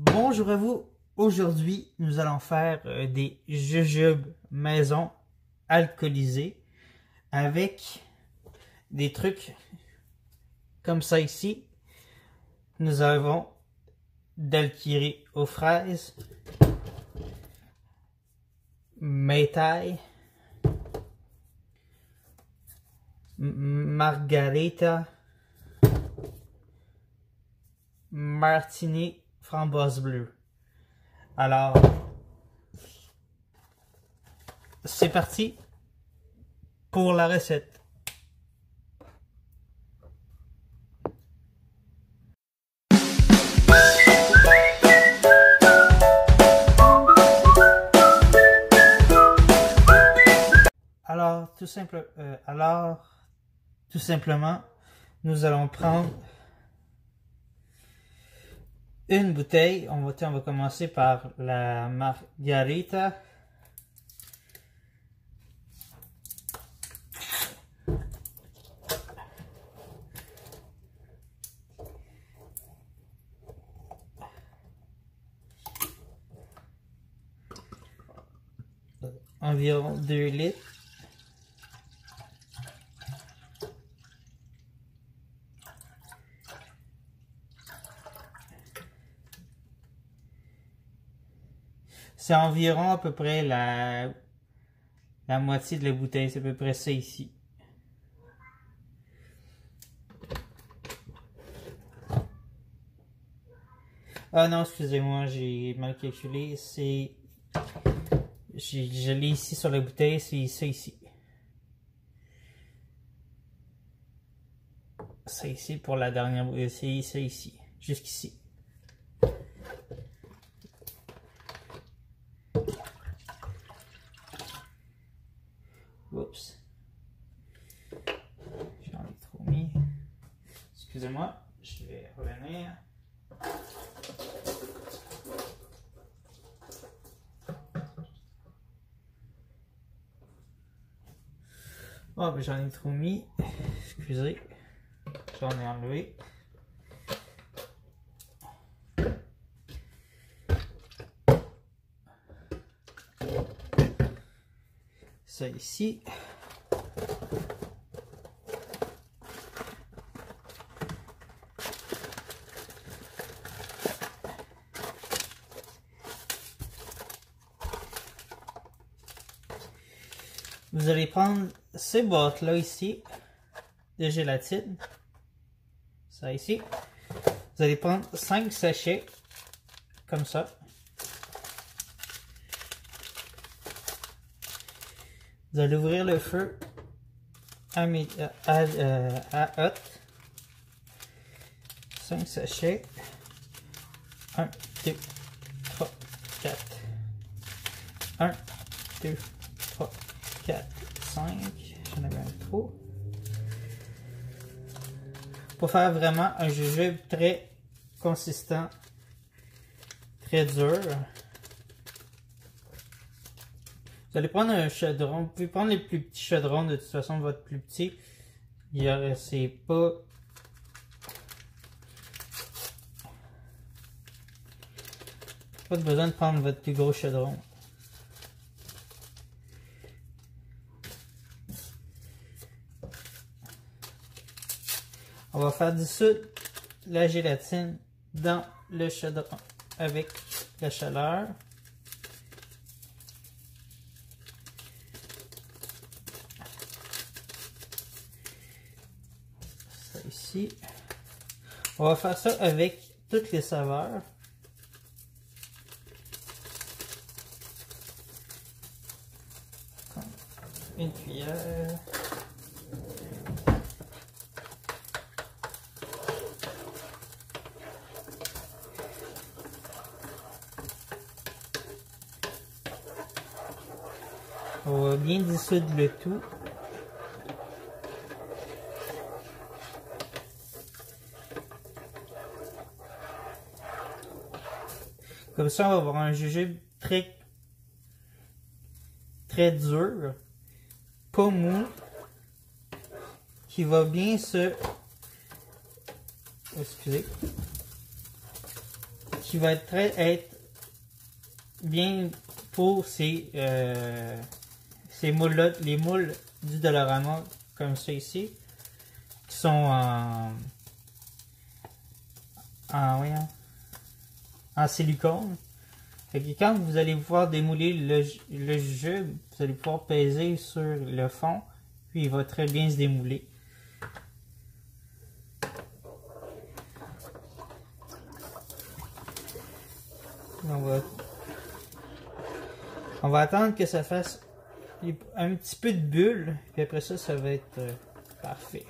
Bonjour à vous. Aujourd'hui, nous allons faire des jujubes maison alcoolisés avec des trucs comme ça ici. Nous avons daiquiri aux fraises, Mai-Tai, Margarita, Martini framboise bleue. Alors, c'est parti pour la recette. Alors, tout simplement, nous allons prendre une bouteille. On va commencer par la Margarita. Environ 2 litres. C'est environ à peu près la moitié de la bouteille, c'est à peu près ça ici. Ah non, excusez-moi, j'ai mal calculé, je l'ai ici sur la bouteille, c'est ça ici. Ça ici pour la dernière bouteille, c'est ça ici, jusqu'ici. Oups. J'en ai trop mis. Excusez-moi, je vais revenir. Oh, ben j'en ai trop mis. Excusez. J'en ai enlevé. Ça ici. Vous allez prendre ces boîtes-là ici, de gélatine. Ça ici. Vous allez prendre 5 sachets, comme ça. Vous allez ouvrir le feu à hot. 5 sachets. 1, 2, 3, 4. 1, 2, 3, 4, 5. J'en avais un trop. Pour faire vraiment un jujube très consistant, très dur. Vous allez prendre un chaudron. Vous pouvez prendre les plus petits chaudrons. De toute façon, votre plus petit, c'est pas. Pas besoin de prendre votre plus gros chaudron. On va faire dissoudre la gélatine dans le chaudron avec la chaleur. Ça ici. On va faire ça avec toutes les saveurs. Une cuillère. On va bien dissoudre le tout. Comme ça, on va avoir un jujube très dur, pas mou, qui va bien se... Excusez. qui va être bien pour ces moules-là, les moules du Dollarama comme ça ici, qui sont en silicone. Fait que quand vous allez pouvoir démouler le jujube, vous allez pouvoir peser sur le fond, puis il va très bien se démouler. On va attendre que ça fasse un petit peu de bulle, puis après ça, ça va être parfait.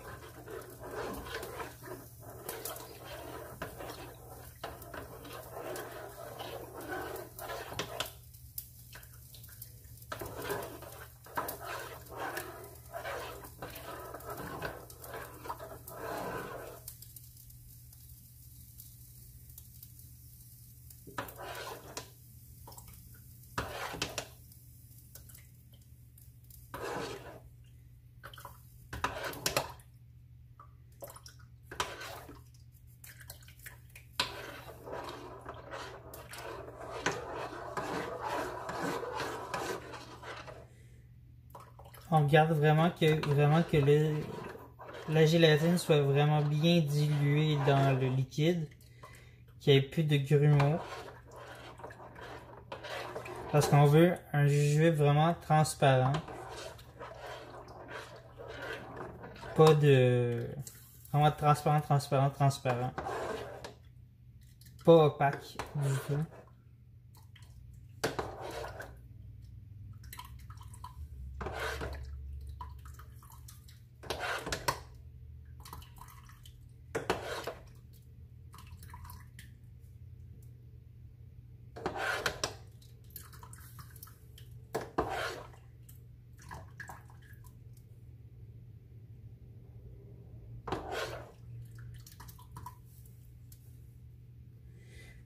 On regarde vraiment que la gélatine soit vraiment bien diluée dans le liquide, qu'il n'y ait plus de grumeaux. Parce qu'on veut un jujube vraiment transparent. Pas de... Vraiment transparent. Pas opaque du tout.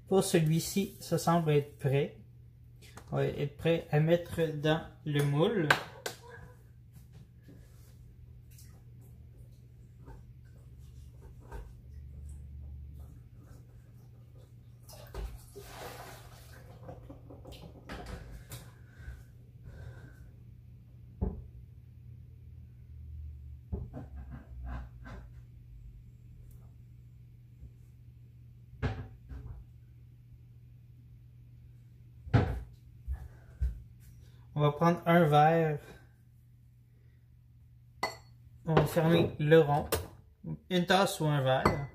Pour celui-ci, ça semble être prêt. On va être prêt à mettre dans le moule. On va prendre un verre. On va fermer le rond. Une tasse ou un verre.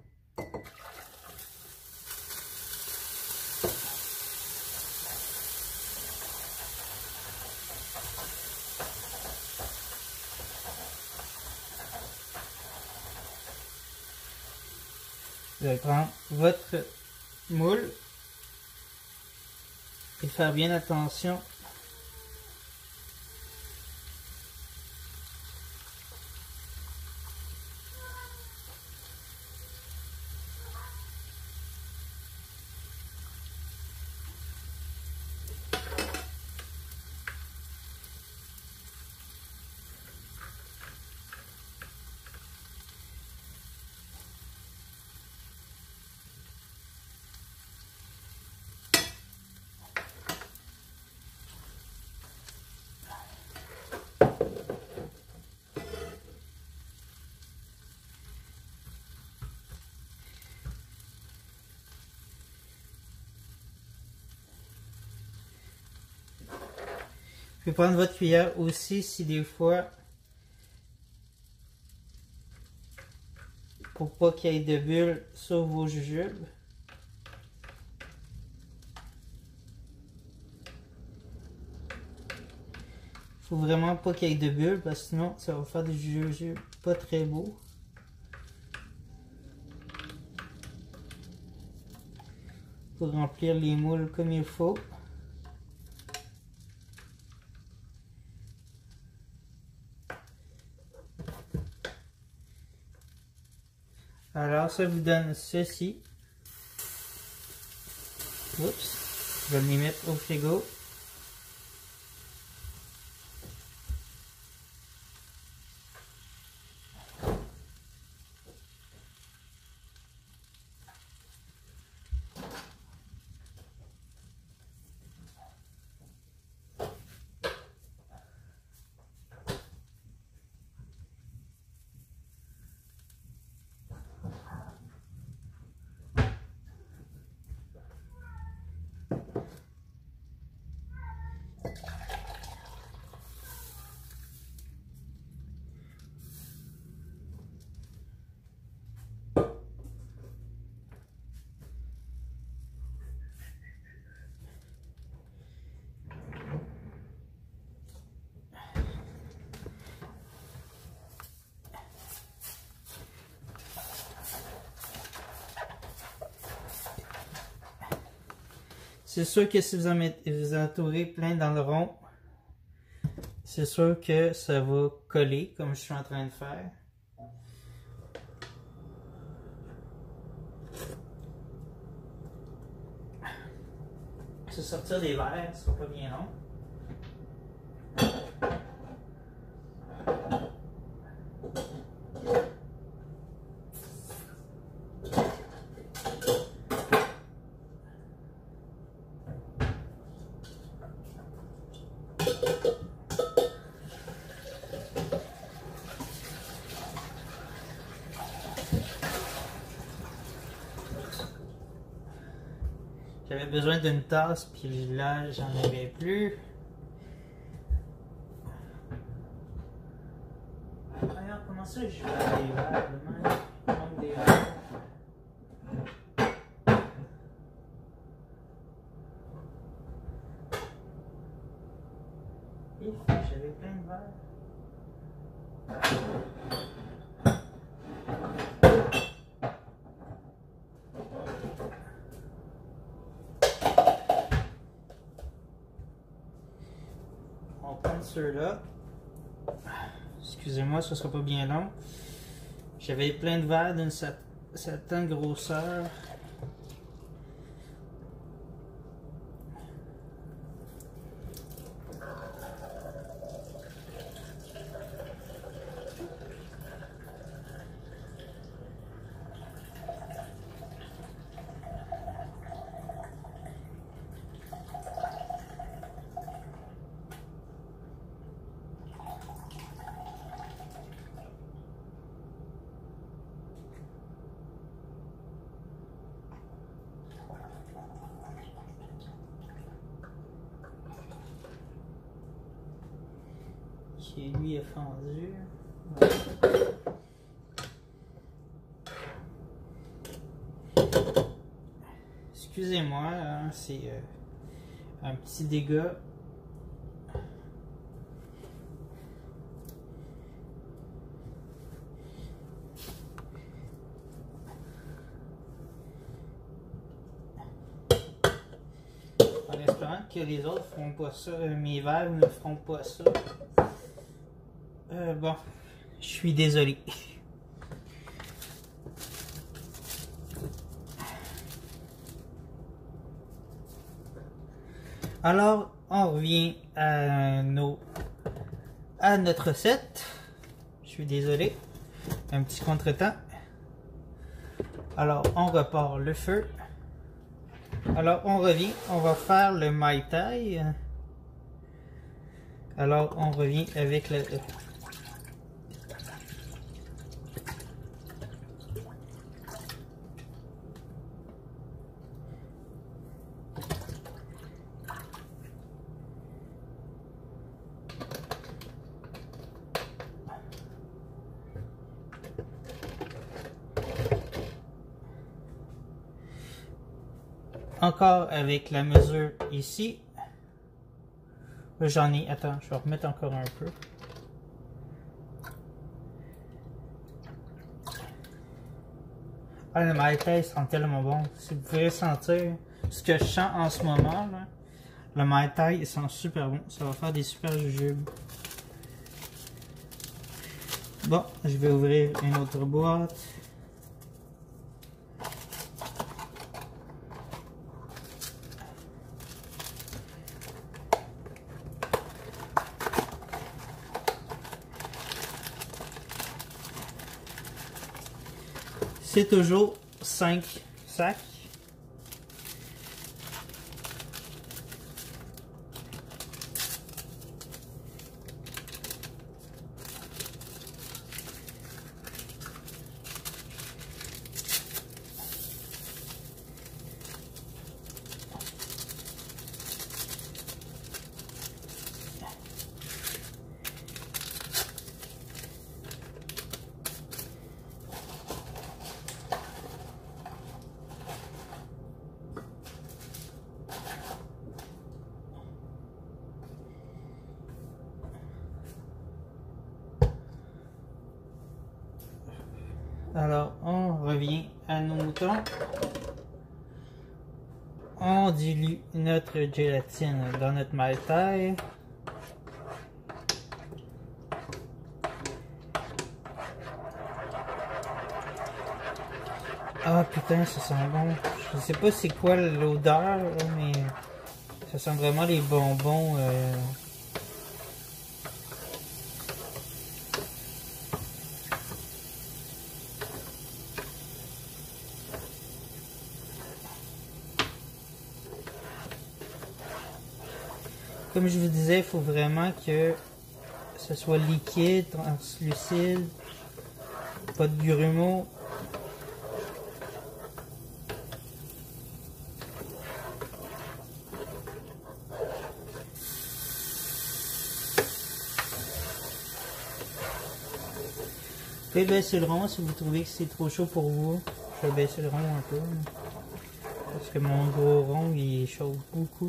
Vous allez prendre votre moule et faire bien attention . Vous pouvez prendre votre cuillère aussi si des fois, pour pas qu'il y ait de bulles sur vos jujubes. Faut vraiment pas qu'il y ait de bulles parce que sinon ça va faire des jujubes pas très beaux. Pour remplir les moules comme il faut. Alors ça vous donne ceci. Oups, je vais les mettre au frigo. C'est sûr que si vous entourez plein dans le rond, c'est sûr que ça va coller comme je suis en train de faire. Se sortir des verres, ce sera pas bien long. J'avais besoin d'une tasse, puis là, j'en avais plus. Alors, comment ça, je vais à des verres demain? Il manque des verres. J'avais plein de verres. On prend ceux-là. Excusez-moi, ce sera pas bien long. J'avais plein de verres d'une certaine grosseur. Qui lui est fendu. Excusez-moi, hein, c'est un petit dégât. En espérant que les autres ne feront pas ça, mes verres ne feront pas ça. Bon, je suis désolé. Alors, on revient à notre recette. Je suis désolé. Un petit contretemps. Alors, on repart le feu. Alors, on revient. On va faire le Mai Tai. Alors, on revient avec le... Encore avec la mesure ici. J'en ai... Attends, je vais remettre encore un peu. Ah, le Mai Tai sent tellement bon. Si vous pouvez sentir ce que je sens en ce moment, là, le Mai Tai il sent super bon. Ça va faire des super jujubes. Bon, je vais ouvrir une autre boîte. C'est toujours 5 sacs. Alors, on revient à nos moutons. on dilue notre gélatine dans notre Mai Tai. Ah putain, ça sent bon. Je sais pas c'est quoi l'odeur, mais ça sent vraiment les bonbons. Comme je vous disais, il faut vraiment que ce soit liquide, translucide, pas de grumeaux. Vous pouvez baisser le rond si vous trouvez que c'est trop chaud pour vous. Je vais baisser le rond un peu. Parce que mon gros rond il chauffe beaucoup.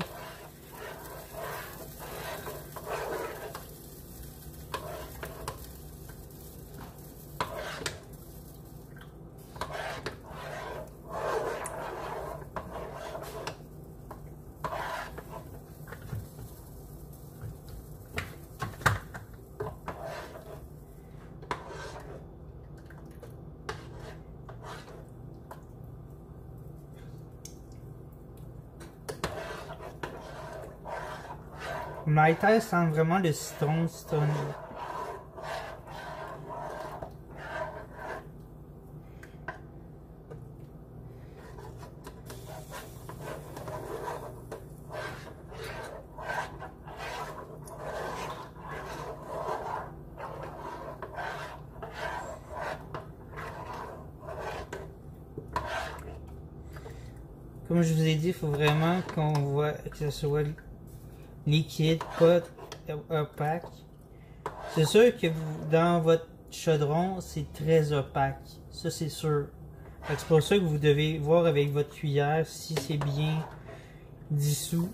Mai Tai sent vraiment le citron citronné. Comme je vous ai dit, il faut vraiment qu'on voit que ce soit liquide, pas opaque. C'est sûr que dans votre chaudron, c'est très opaque. Ça, c'est sûr. C'est pour ça que vous devez voir avec votre cuillère si c'est bien dissous.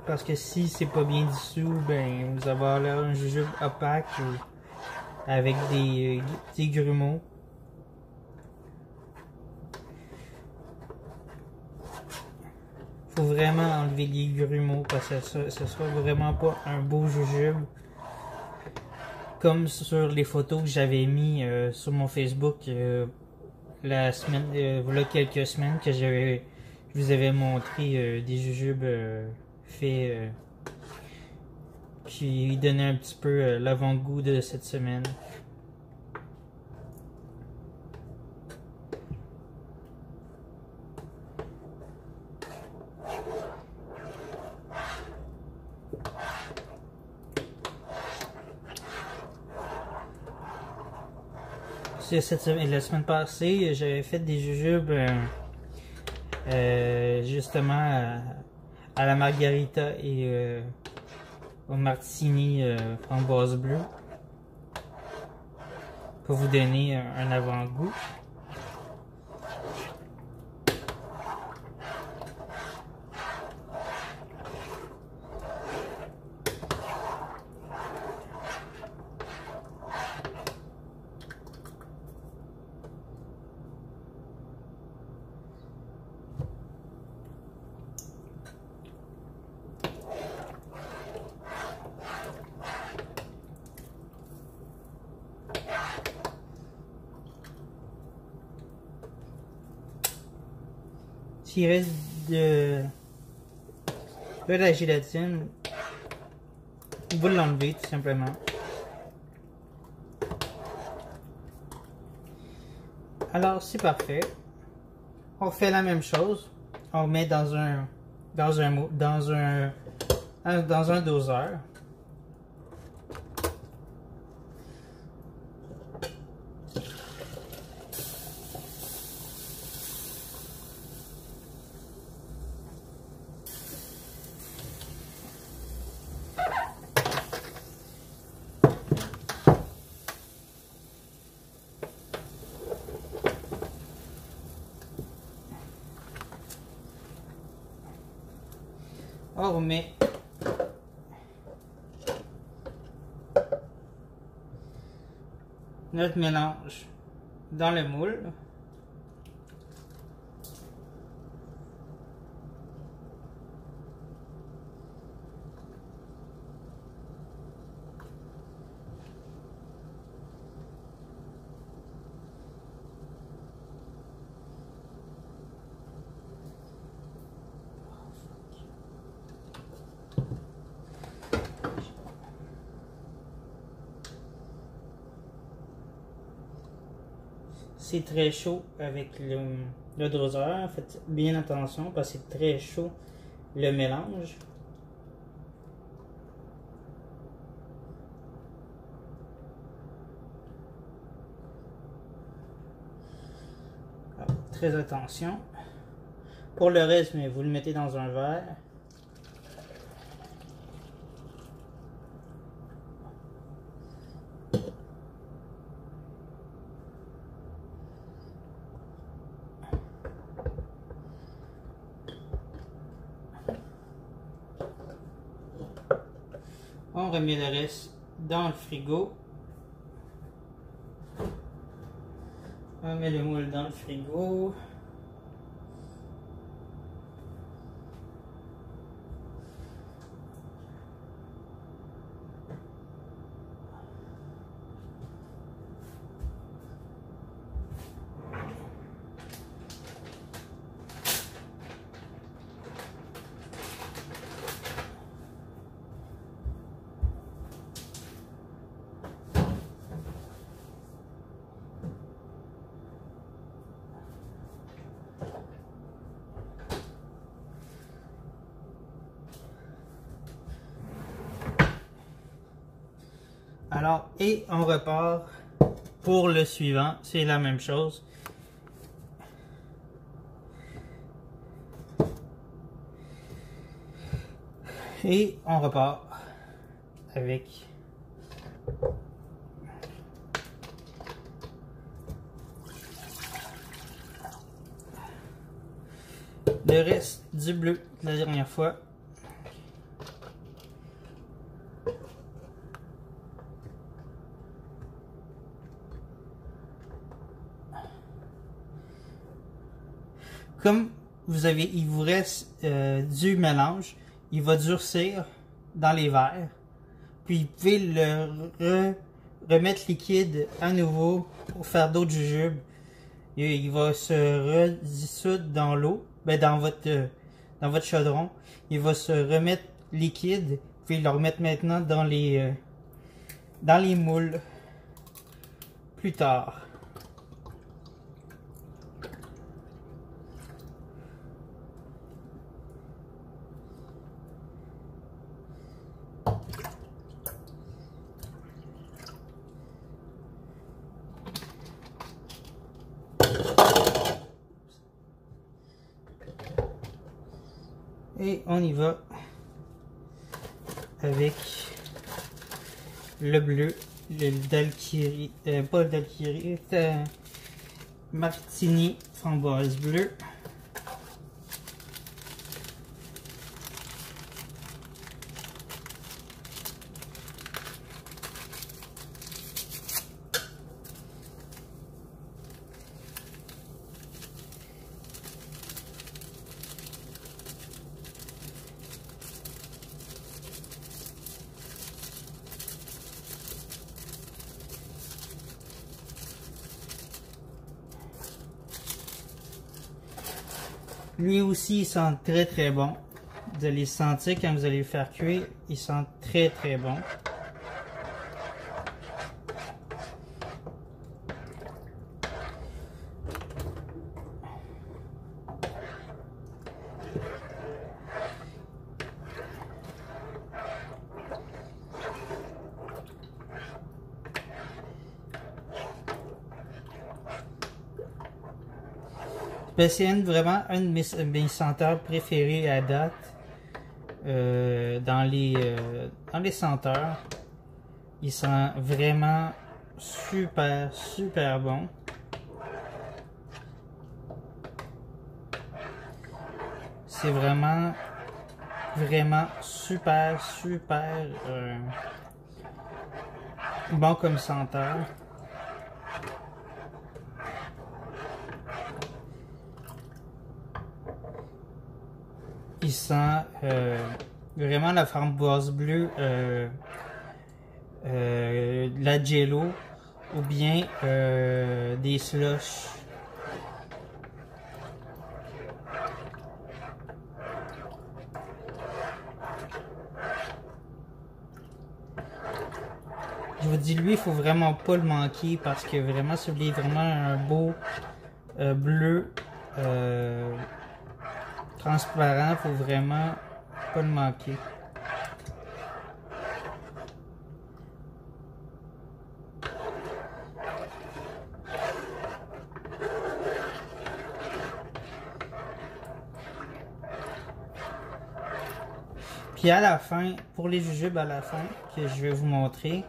Parce que si c'est pas bien dissous, ben vous allez avoir l'air d'un jujube opaque avec des grumeaux. Faut vraiment enlever les grumeaux parce que ce sera vraiment pas un beau jujube. Comme sur les photos que j'avais mis sur mon Facebook la semaine, voilà quelques semaines que je vous avais montré des jujubes faits qui donnaient un petit peu l'avant-goût de cette semaine. La semaine passée, j'avais fait des jujubes justement à la margarita et au martini framboise bleue pour vous donner un avant-goût. S'il reste de la gélatine, vous l'enlevez tout simplement. Alors c'est parfait. On fait la même chose. On met dans un doseur. On remet notre mélange dans le moule. c'est très chaud avec le doseur. Faites bien attention parce que c'est très chaud le mélange. Alors, très attention. Pour le reste, mais vous le mettez dans un verre. On remet le reste dans le frigo. On met le moule dans le frigo. Alors, et on repart pour le suivant. C'est la même chose. Et on repart avec le reste du bleu de la dernière fois. Comme il vous reste du mélange, il va durcir dans les verres. Puis vous pouvez le remettre liquide à nouveau pour faire d'autres jujubes. Et il va se redissoudre dans l'eau, dans votre chaudron. Il va se remettre liquide. Puis le remettre maintenant dans les moules plus tard. Et on y va avec le bleu, le daiquiri, pas le daiquiri, martini framboise bleue. Lui aussi, il sent très très bon. Vous allez sentir quand vous allez le faire cuire, il sent très très bon. C'est vraiment un de mes senteurs préférés à date dans les senteurs. Il sent vraiment super super bon. C'est vraiment super super bon comme senteur. Il sent vraiment la framboise bleue, la jello ou bien des slushs. je vous dis, lui, il faut vraiment pas le manquer parce que vraiment, si vous voulez vraiment un beau bleu transparent, il faut vraiment pas le manquer. Puis à la fin, pour les jujubes à la fin, que je vais vous montrer,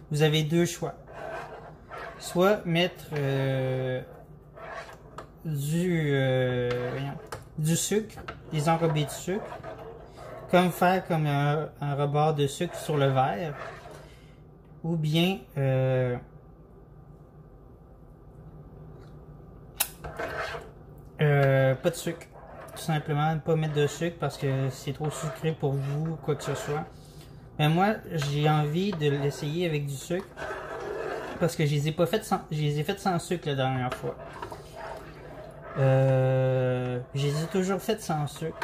vous avez deux choix. Soit mettre du sucre, des enrobés de sucre, comme faire comme un rebord de sucre sur le verre, ou bien pas de sucre. Tout simplement, pas mettre de sucre parce que c'est trop sucré pour vous, quoi que ce soit. Mais moi, j'ai envie de l'essayer avec du sucre parce que je les ai pas fait sans, je les ai fait sans sucre la dernière fois. Je les ai toujours fait sans sucre.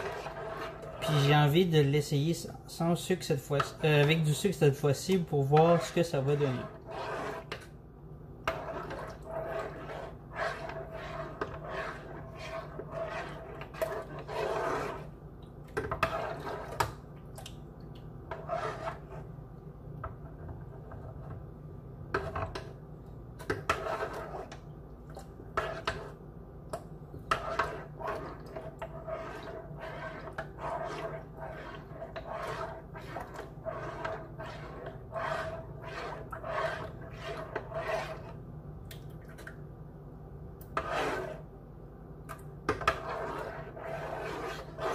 Puis j'ai envie de l'essayer sans sucre cette fois, avec du sucre cette fois-ci pour voir ce que ça va donner.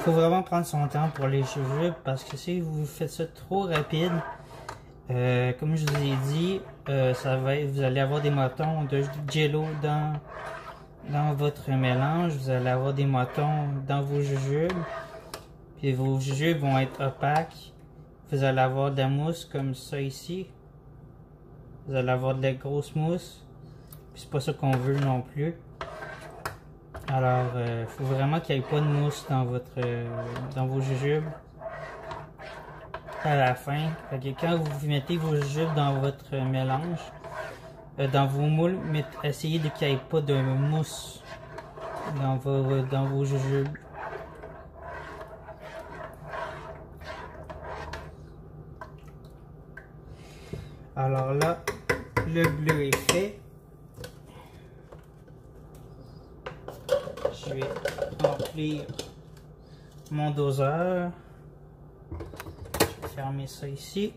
Faut vraiment prendre son temps pour les jujubes parce que si vous faites ça trop rapide, comme je vous ai dit, ça va être, vous allez avoir des motons de jello dans votre mélange, vous allez avoir des motons dans vos jujubes, puis vos jujubes vont être opaques, vous allez avoir de la mousse comme ça ici, vous allez avoir de la grosse mousse, puis c'est pas ça qu'on veut non plus. Alors, il faut vraiment qu'il n'y ait pas de mousse dans vos jujubes à la fin. Fait que quand vous mettez vos jujubes dans votre mélange, dans vos moules, essayez de qu'il n'y ait pas de mousse dans vos jujubes. Alors là, le bleu est fait. Je vais remplir mon doseur. Je vais fermer ça ici.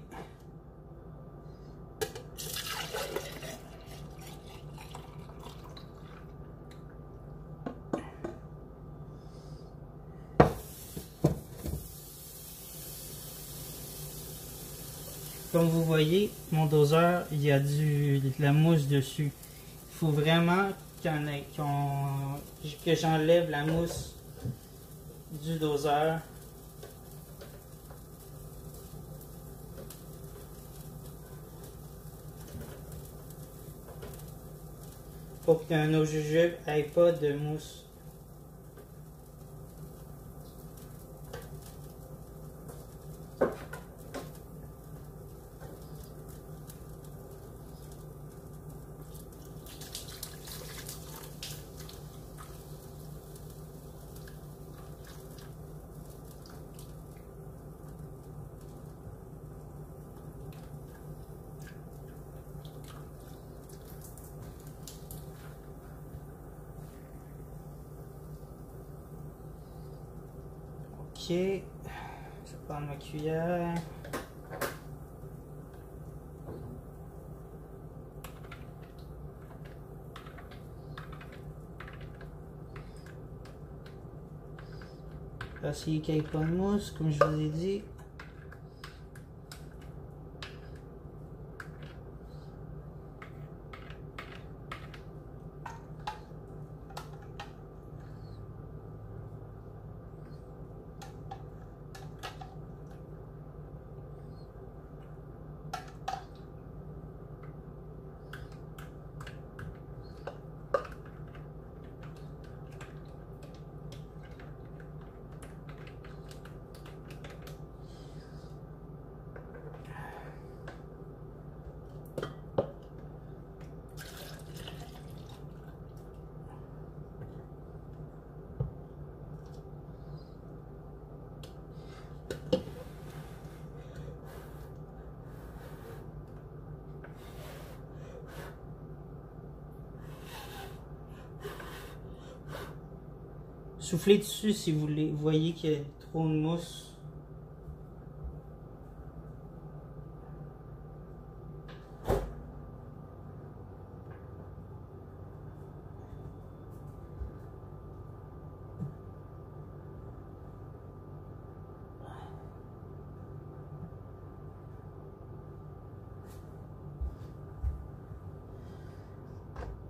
Comme vous voyez, mon doseur, il y a de la mousse dessus. Il faut vraiment que j'enlève la mousse du doseur. Pour que nos jujubes n'aient pas de mousse. Ok, je vais prendre ma cuillère. Essayer qu'il n'y ait pas de mousse, comme je vous ai dit. Soufflez dessus si vous voyez qu'il y a trop de mousse.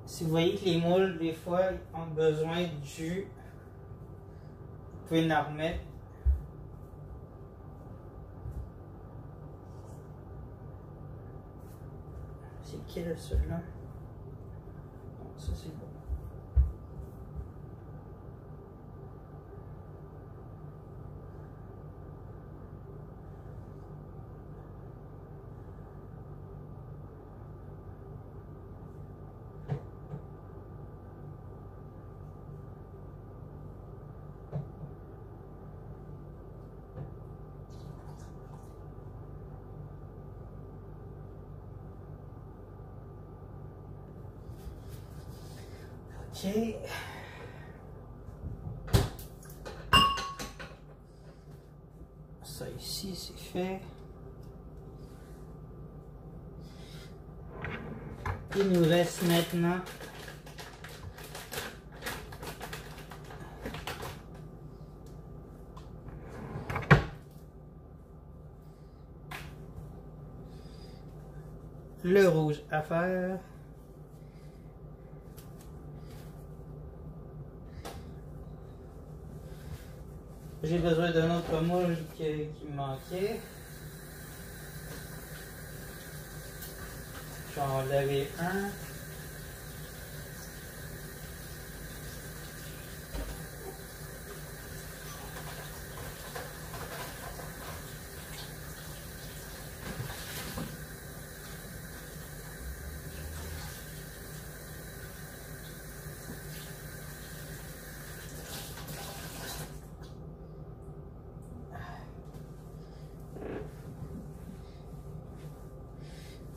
Si vous voyez que les moules, des fois, ont besoin de jus, vous pouvez en remettre. C'est quel celui-là? Ça c'est bon. Ok. Ça ici c'est fait. Il nous reste maintenant le rouge à faire. J'ai besoin d'un autre moule qui me manquait. Je vais en laver un.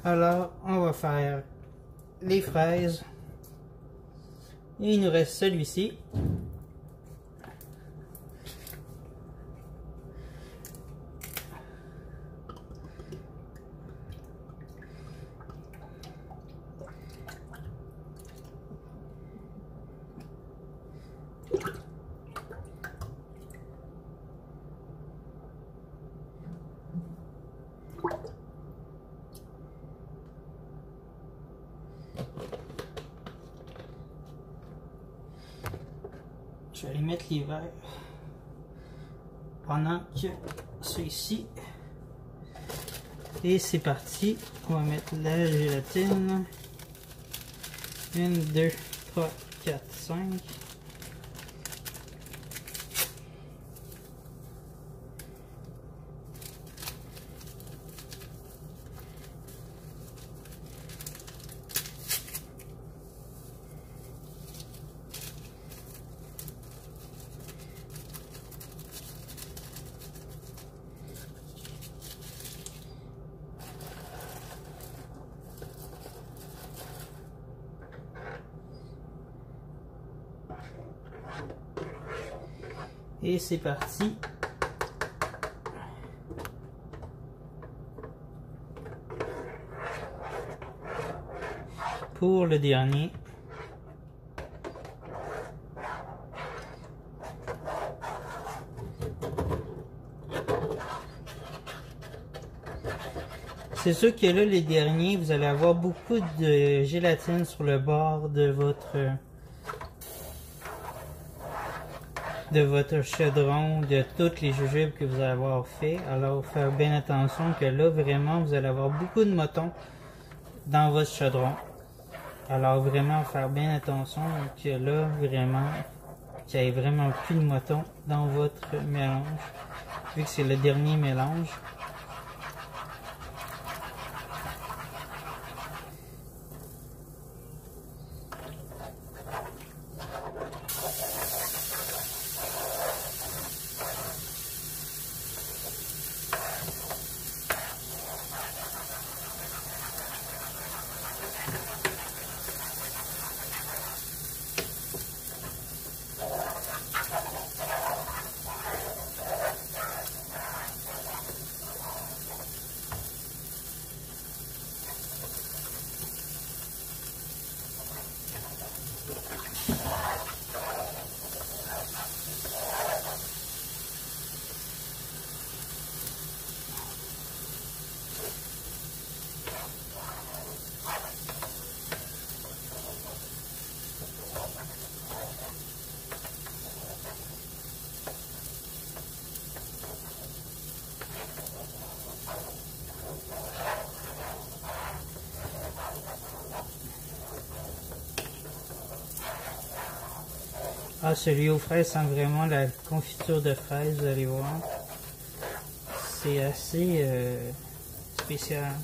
Alors, on va faire les fraises. Et il nous reste celui-ci. Je vais aller mettre les verres pendant que ceux-ci. Et c'est parti. On va mettre la gélatine. 1, 2, 3, 4, 5. Et c'est parti. Pour le dernier. C'est sûr que là, les derniers, vous allez avoir beaucoup de gélatine sur le bord de votre chaudron, de toutes les jujubes que vous allez avoir fait. Alors, faire bien attention que là, vraiment, vous allez avoir beaucoup de motons dans votre chaudron. Alors, vraiment, faire bien attention que là, vraiment, qu'il n'y ait vraiment plus de motons dans votre mélange, vu que c'est le dernier mélange. Ah, celui aux fraises sent vraiment la confiture de fraises, vous allez voir. C'est assez spécial.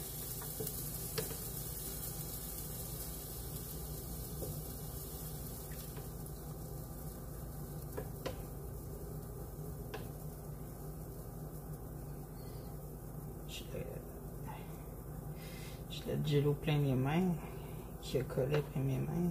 J'ai le jello plein les mains, qui a collé après mes mains.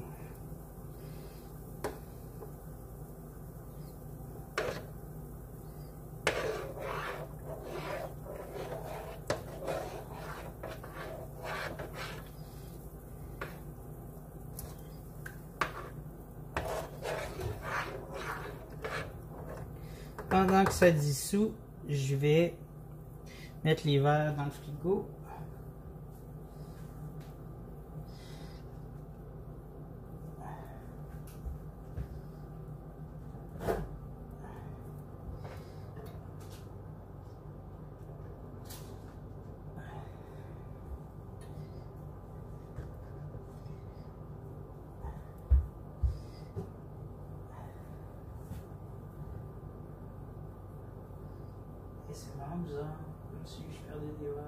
Pendant que ça dissout, je vais mettre les verres dans le frigo. C'est vraiment bizarre, comme si je perdais des verres.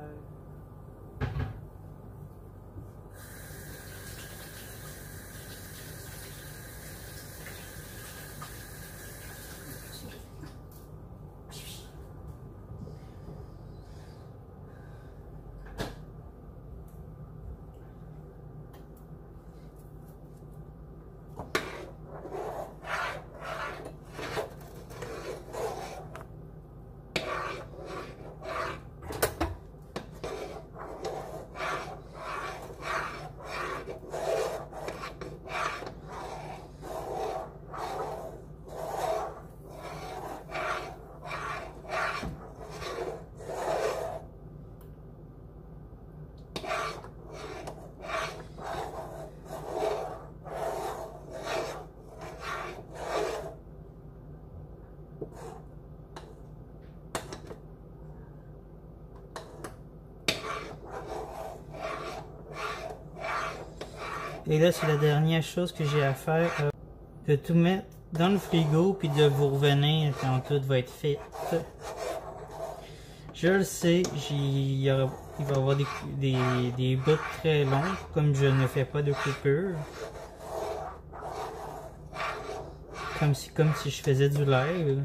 Et là, c'est la dernière chose que j'ai à faire, de tout mettre dans le frigo puis de vous revenir quand tout va être fait. Je le sais, il va y avoir des bouts très longs, comme je ne fais pas de coupure. Comme si je faisais du live.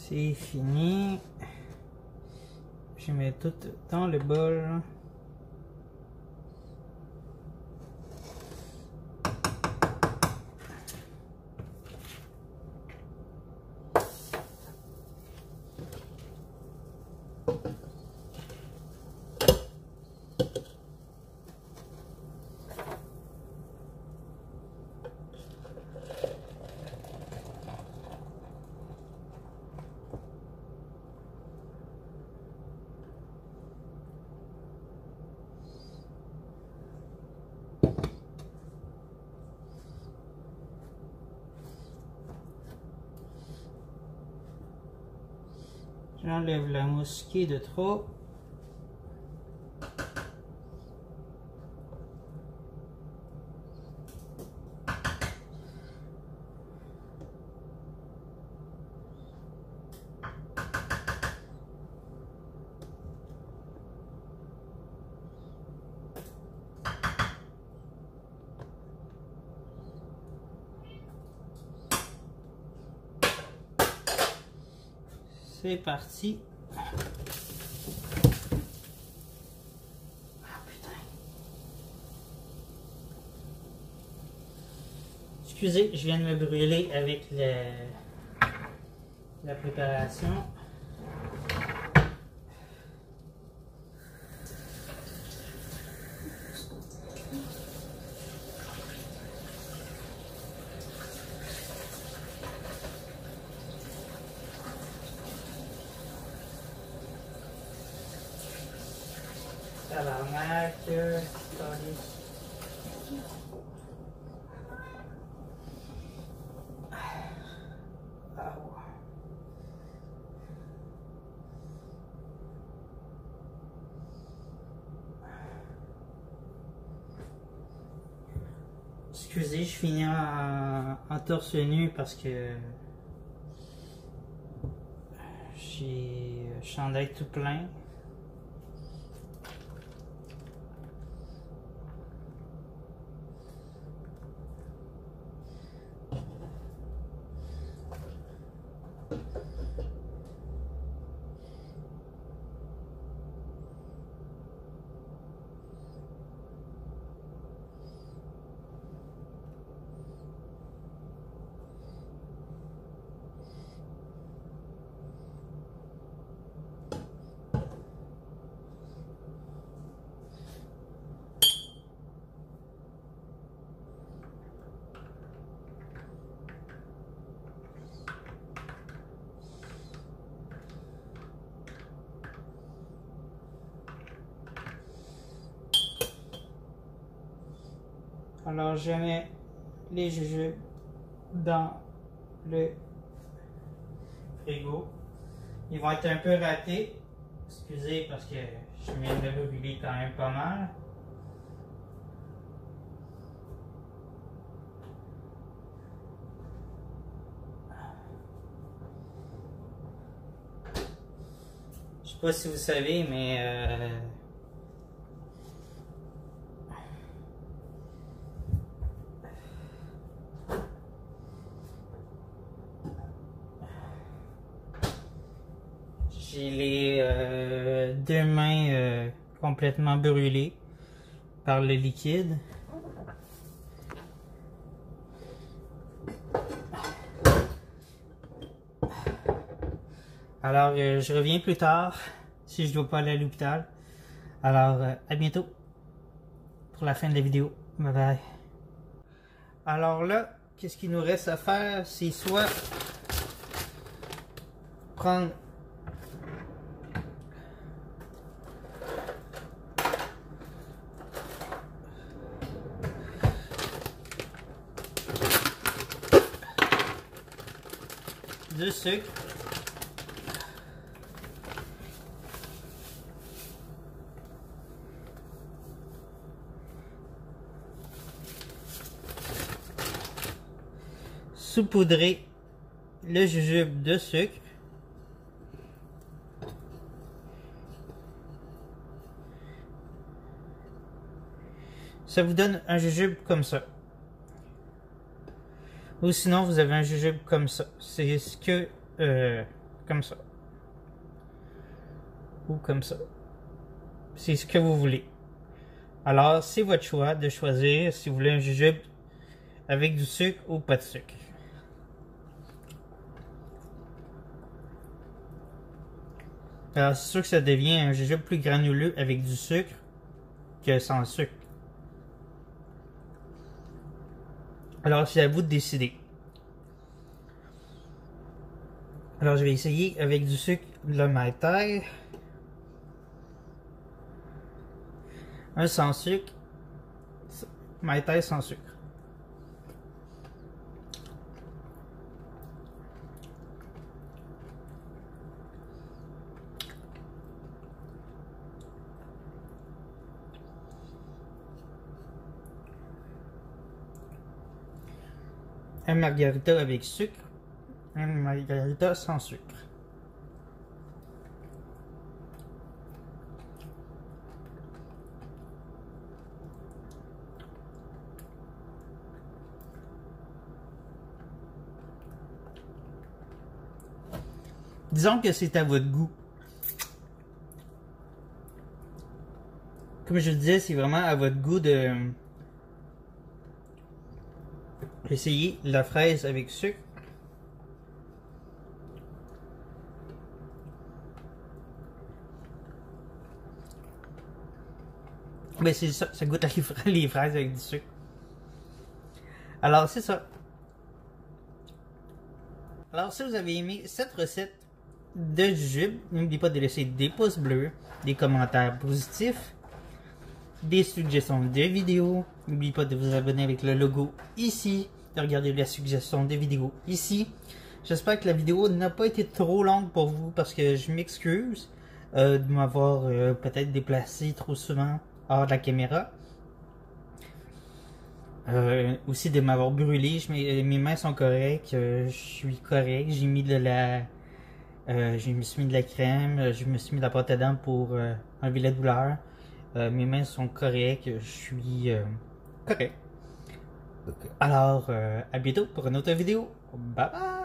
C'est fini. Je mets tout dans le bol. J'enlève la mousse qui est de trop. C'est parti. Ah putain. Excusez, je viens de me brûler avec la préparation. tabarnak, calice. Ah, ouais. Excusez, je finis en torse nu parce que j'ai le chandail tout plein. Alors je mets les jujubes dans le frigo. Ils vont être un peu ratés. Excusez parce que je viens de brûler quand même pas mal. Je sais pas si vous savez, mais j'ai les deux mains complètement brûlées par le liquide. Alors, je reviens plus tard si je dois pas aller à l'hôpital. Alors, à bientôt pour la fin de la vidéo. Bye bye. Alors là, qu'est-ce qu'il nous reste à faire? C'est soit prendre du sucre, saupoudrer le jujube de sucre, ça vous donne un jujube comme ça. Ou sinon vous avez un jujube comme ça. C'est ce que comme ça. Ou comme ça. C'est ce que vous voulez. Alors c'est votre choix de choisir si vous voulez un jujube avec du sucre ou pas de sucre. Alors c'est sûr que ça devient un jujube plus granuleux avec du sucre que sans sucre. Alors c'est à vous de décider. Alors je vais essayer avec du sucre le Mai Tai. Un sans sucre. Mai Tai sans sucre. Un margarita avec sucre, un margarita sans sucre. Disons que c'est à votre goût. Comme je le disais, c'est vraiment à votre goût de essayer la fraise avec sucre. Mais c'est ça, ça goûte à les fraises avec du sucre. Alors c'est ça. Alors si vous avez aimé cette recette de jujube, n'oubliez pas de laisser des pouces bleus, des commentaires positifs. des suggestions de vidéos. N'oubliez pas de vous abonner avec le logo ici, de regarder la suggestion des vidéos ici. J'espère que la vidéo n'a pas été trop longue pour vous parce que je m'excuse de m'avoir peut-être déplacé trop souvent hors de la caméra. Aussi de m'avoir brûlé, mes mains sont correctes, je suis correct, j'ai mis de la... je me suis mis de la crème, je me suis mis de la pâte à dents pour enlever la douleur. Mes mains sont correctes, je suis correct. Alors, à bientôt pour une autre vidéo. Bye bye!